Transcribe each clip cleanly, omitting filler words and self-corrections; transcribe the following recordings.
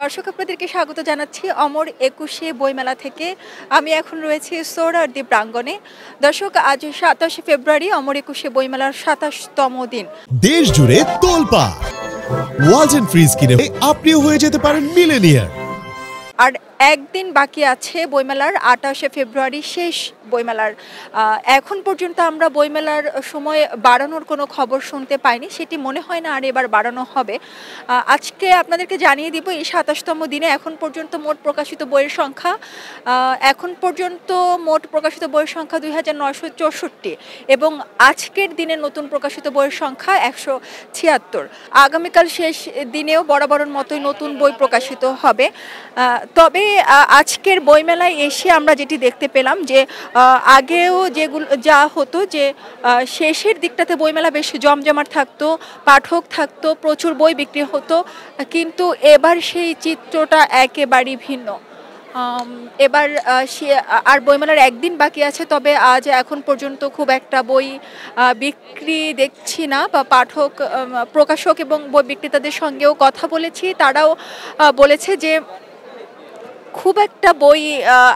দর্শক আপনাদেরকে স্বাগত জানাচ্ছি অমর ২১শে বইমেলা থেকে। আমি এখন রয়েছি সোহরাওয়ার্দী প্রাঙ্গণে। দর্শক, আজ ২৭শে ফেব্রুয়ারি অমর ২১শে বইমেলার ২৭তম দিন। দেশ জুড়ে তোলপাড় ওয়ালটন ফ্রিজ কিনে আপনিও হয়ে যেতে পারেন মিলেনিয়ার। আর একদিন বাকি আছে বইমেলার, ২৮শে ফেব্রুয়ারি শেষ বইমেলার। এখন পর্যন্ত আমরা বইমেলার সময় বাড়ানোর কোনো খবর শুনতে পাইনি, সেটি মনে হয় না আর এবার বাড়ানো হবে। আজকে আপনাদেরকে জানিয়ে দিব এই ২৭তম দিনে এখন পর্যন্ত মোট প্রকাশিত বইয়ের সংখ্যা, সংখ্যা ২৯৬৪ এবং আজকের দিনে নতুন প্রকাশিত বইয়ের সংখ্যা ১৭৬। আগামীকাল শেষ দিনেও বরাবরের মতোই নতুন বই প্রকাশিত হবে। তবে আজকের বইমেলায় এসে আমরা যেটি দেখতে পেলাম যে আগেও যা হতো যে শেষের দিকটাতে বইমেলা বেশ জমজমাট থাকতো, পাঠক থাকতো, প্রচুর বই বিক্রি হতো, কিন্তু এবার সেই চিত্রটা একেবারেই ভিন্ন। এবার আর বইমেলার একদিন বাকি আছে, তবে আজ এখন পর্যন্ত খুব একটা বই বিক্রি দেখছি না, বা প্রকাশক এবং বই বিক্রেতাদের সঙ্গেও কথা বলেছি, তারাও বলেছে যে খুব একটা বই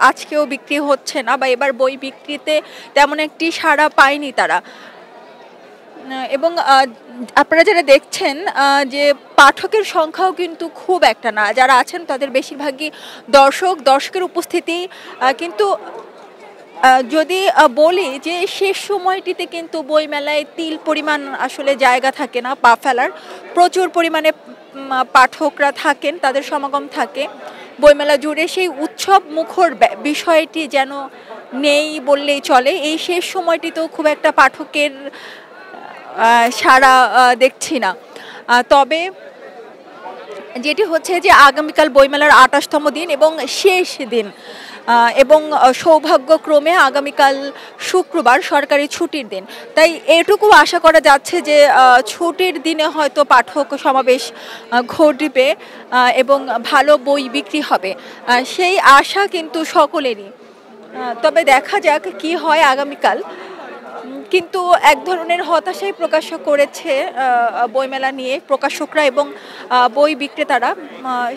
আজকেও বিক্রি হচ্ছে না, বা এবার বই বিক্রিতে তেমন একটি সাড়া পায়নি তারা। এবং আপনারা যারা দেখছেন যে পাঠকের সংখ্যাও কিন্তু খুব একটা না, যারা আছেন তাদের বেশিরভাগই দর্শকের উপস্থিতি। কিন্তু যদি বলি যে শেষ সময়টিতে কিন্তু বইমেলায় তিল পরিমাণ আসলে জায়গা থাকে না পা ফেলার, প্রচুর পরিমাণে পাঠকরা থাকেন, তাদের সমাগম থাকে বইমেলা জুড়ে। সেই উৎসব মুখর বিষয়টি যেন নেই বললেই চলে। এই শেষ সময়টিতেও খুব একটা পাঠকের সাড়া দেখছি না। তবে যেটি হচ্ছে যে আগামীকাল বইমেলার ২৮তম দিন এবং শেষ দিন, এবং সৌভাগ্যক্রমে আগামীকাল শুক্রবার সরকারি ছুটির দিন, তাই এটুকু আশা করা যাচ্ছে যে ছুটির দিনে হয়তো পাঠক সমাবেশ ঘটবে এবং ভালো বই বিক্রি হবে, সেই আশা কিন্তু সকলেরই। তবে দেখা যাক কি হয় আগামীকাল। কিন্তু এক ধরনের হতাশাই প্রকাশ করেছে বইমেলা নিয়ে প্রকাশকরা এবং বই বিক্রেতারা,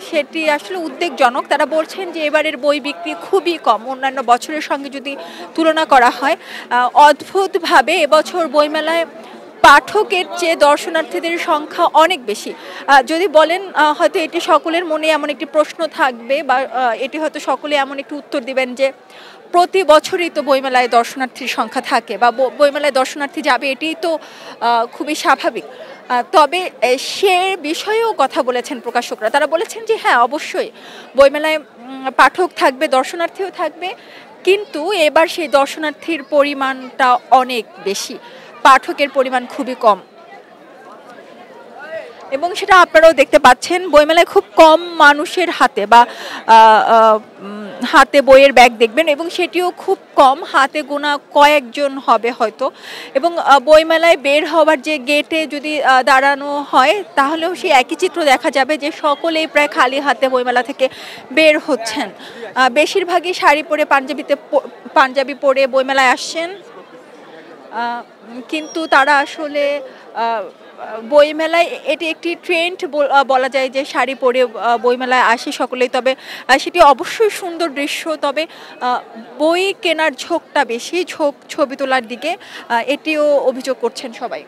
সেটি আসলে উদ্বেগজনক। তারা বলছেন যে এবারের বই বিক্রি খুবই কম অন্যান্য বছরের সঙ্গে যদি তুলনা করা হয়। অদ্ভুতভাবে এবছর বইমেলায় পাঠকের চেয়ে দর্শনার্থীদের সংখ্যা অনেক বেশি। যদি বলেন হয়তো এটি সকলের মনে এমন একটি প্রশ্ন থাকবে, বা এটি হয়তো সকলে এমন একটি উত্তর দিবেন যে প্রতি বছরই তো বইমেলায় দর্শনার্থীর সংখ্যা থাকে, বা বইমেলায় দর্শনার্থী যাবে, এটিই তো খুবই স্বাভাবিক। তবে সে বিষয়েও কথা বলেছেন প্রকাশকরা। তারা বলেছেন যে হ্যাঁ, অবশ্যই বইমেলায় পাঠক থাকবে, দর্শনার্থীও থাকবে, কিন্তু এবার সেই দর্শনার্থীর পরিমাণটা অনেক বেশি, পাঠকের পরিমাণ খুবই কম। এবং সেটা আপনারাও দেখতে পাচ্ছেন, বইমেলায় খুব কম মানুষের হাতে হাতে বইয়ের ব্যাগ দেখবেন, এবং সেটিও খুব কম, হাতে গোনা কয়েকজন হবে হয়তো। এবং বইমেলায় বের হওয়ার যে গেটে যদি দাঁড়ানো হয়, তাহলেও সেই একই চিত্র দেখা যাবে যে সকলেই প্রায় খালি হাতে বইমেলা থেকে বের হচ্ছেন। বেশিরভাগই শাড়ি পরে পাঞ্জাবি পরে বইমেলায় আসছেন, কিন্তু তারা আসলে বইমেলায় এটি একটি ট্রেন্ড বলা যায় যে শাড়ি পরে বইমেলায় আসে সকলেই। তবে সেটি অবশ্যই সুন্দর দৃশ্য, তবে বই কেনার ঝোঁকটা বেশি, ছবি তোলার দিকে, এটিও অভিযোগ করছেন সবাই।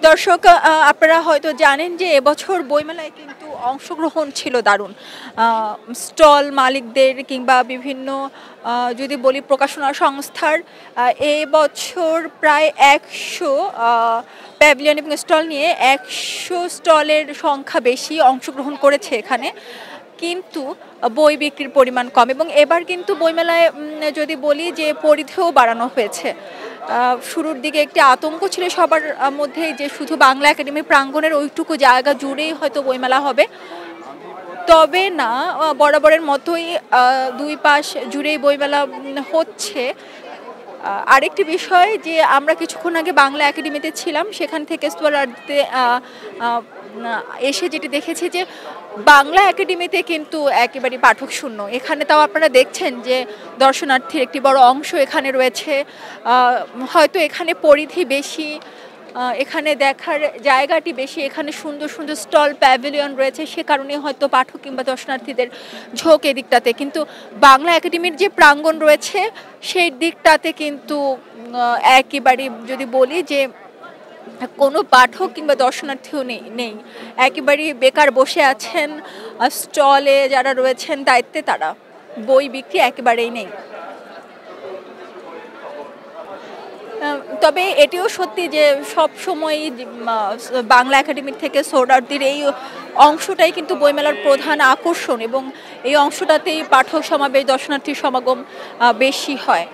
দর্শক, আপনারা হয়তো জানেন যে এবছর বইমেলায় কিন্তু অংশগ্রহণ ছিল দারুণ। স্টল মালিকদের কিংবা বিভিন্ন যদি বলি প্রকাশনা সংস্থার, এবছর প্রায় ১০০ প্যাভিলিয়ন এবং স্টল নিয়ে ১০০ স্টলের সংখ্যা বেশি অংশগ্রহণ করেছে এখানে, কিন্তু বই বিক্রির পরিমাণ কম। এবং এবার কিন্তু বইমেলায় যদি বলি যে পরিধিও বাড়ানো হয়েছে। শুরুর দিকে একটি আতঙ্ক ছিল সবার মধ্যে যে শুধু বাংলা একাডেমি প্রাঙ্গণের ওইটুকু জায়গা জুড়েই হয়তো বইমেলা হবে, তবে না, বরাবরের মতোই দুই পাশ জুড়েই বইমেলা হচ্ছে। আরেকটি বিষয় যে আমরা কিছুক্ষণ আগে বাংলা একাডেমিতে ছিলাম, সেখান থেকে স্টুয়ার্টে এসে যেটি দেখেছি যে বাংলা একাডেমিতে কিন্তু একেবারে পাঠক শূন্য। এখানে তাও আপনারা দেখছেন যে দর্শনার্থীর একটি বড় অংশ এখানে রয়েছে। হয়তো এখানে পরিধি বেশি, এখানে দেখার জায়গাটি বেশি, এখানে সুন্দর সুন্দর স্টল প্যাভিলিয়ন রয়েছে, সে কারণে হয়তো পাঠক কিংবা দর্শনার্থীদের ঝোঁক এদিকটাতে। কিন্তু বাংলা একাডেমির যে প্রাঙ্গণ রয়েছে সেই দিকটাতে কিন্তু একেবারে যদি বলি যে কোনো পাঠক কিংবা দর্শনার্থীও নেই, একেবারেই বেকার বসে আছেন স্টলে যারা রয়েছেন দায়িত্বে, তারা বই বিক্রি একেবারেই নেই। তবে এটিও সত্যি যে সব সময়ই বাংলা একাডেমির থেকে সোহরাওয়ার্দীর এই অংশটাই কিন্তু বইমেলার প্রধান আকর্ষণ, এবং এই অংশটাতেই পাঠক সমাবেশ, দর্শনার্থীর সমাগম বেশি হয়।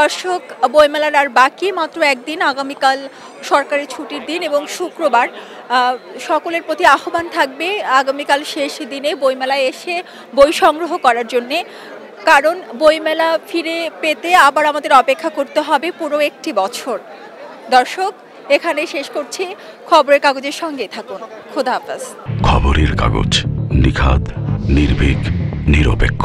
দর্শক, বইমেলার আর বাকি মাত্র একদিন, আগামীকাল সরকারি ছুটির দিন এবং শুক্রবার। সকলের প্রতি আহ্বান থাকবে আগামীকাল শেষ দিনে বইমেলায় এসে বই সংগ্রহ করার জন্যে, কারণ বইমেলা ফিরে পেতে আবার আমাদের অপেক্ষা করতে হবে পুরো একটি বছর। দর্শক, এখানে শেষ করছি। খবরের কাগজের সঙ্গে থাকুন। খোদা হাফেজ। খবরের কাগজ, নিখাদ, নির্ভীক, নিরপেক্ষ।